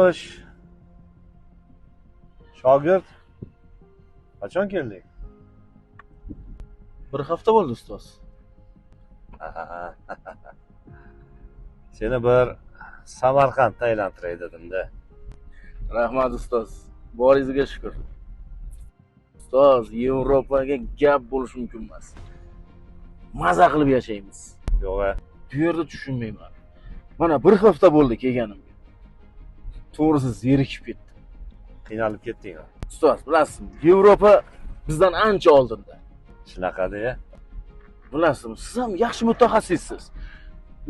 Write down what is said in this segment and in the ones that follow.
Xo'sh. Shogird, qachon kelding? Bir hafta bo'ldi ustoz. Seni bir Samarqandga aylantiray dedim-da. Rahmat ustoz. Boringizga shukr. Ustoz, Yevropaga gap bo'lishi mumkin emas. Maza qilib yashaymiz. Yo'q-a. Bu yerda tushunmayman. Mana bir hafta bo'ldi kelganimga. To'g'risi zerikib ketdim. Qiynalib ketding. Ustoz, bilasizmi, Yevropa bizdan ancha oldinda. Shunaqa-da. Bilasizmi, siz ham yaxshi mutaxassissiz.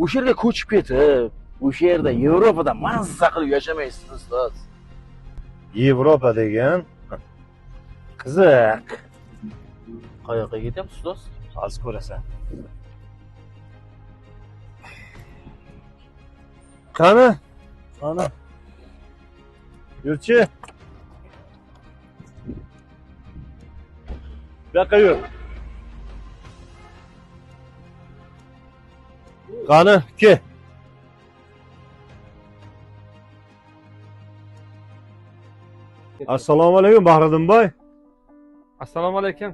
O'sha yerga ko'chib ketib, o'sha yerda Yevropada mazza qilib yashamaysiz, ustoz. Yevropa degan qiziq. Qayoqqa ketyapsiz, ustoz? Hozir ko'rasan. Qani? Qani? Yurchi. Bu yoqqa yur. Qani, ke. Assalomu alaykum Bahriddinboy. Assalomu alaykum.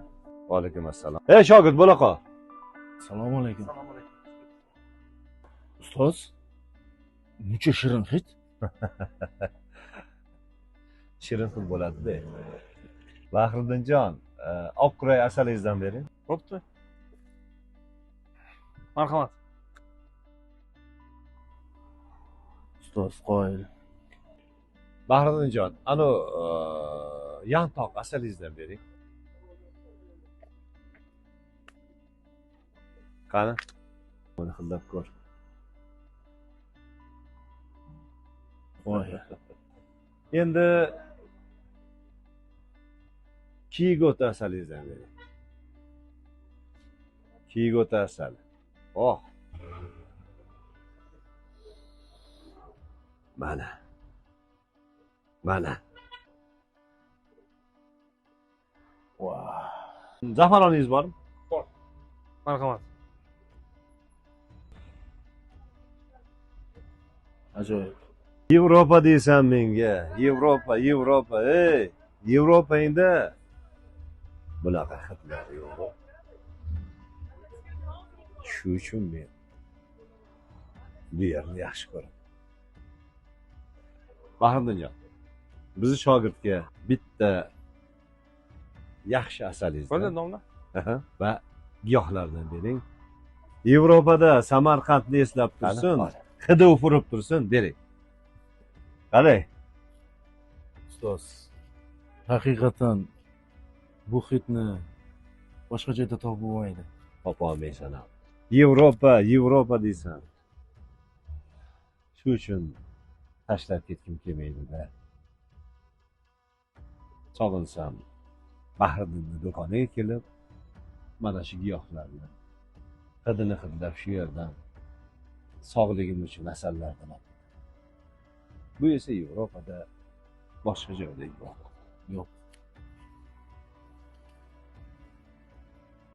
Va alaykum assalom. Ey shogird, bo'la qol. Assalomu alaykum. Ustoz, muncha shirin hid. Shirin hid bo'ladi-da. Bahriddinjon, oqquray asalingizdan bering. Bo'pti. Marhamat. Ustoz qoyil. Bahriddinjon, yantoq asalingizdan bering. Qani? Buni xildab ko'r. Voy. Endi Kigot asalingizdan bering. Kigot asal. Oh. Mana. Voy. Zafaroningiz bormi? Bor. Marhamat. Ajoyib. Yevropa deysan menga. Yevropa. Ey, Yevropangda bunaqa xitlar yo'q. Shu uchun men bu yerni yaxshi ko'raman. Bahriddinjon, bizni shogirdga bitta yaxshi asalingizni Bo'ldi, domla. va giyohlardan bering. Yevropada Samarqandni eslab tursin, hidi ufurib tursin, bering. Qalay? Ustoz, haqiqatan bu hidni boshqa joyda topib bo'lmaydi. Topa olmaysan. Yevropa deysan. Shu uchun tashlab ketkim kelmaydi-da. Sog'insam Bahriddinning do'koniga kelib, mana shu giyohlarni hidini hidlab shu yerdan sog'ligim uchun asallardan oldim. Bu esa Yevropada boshqa joyda yo'q.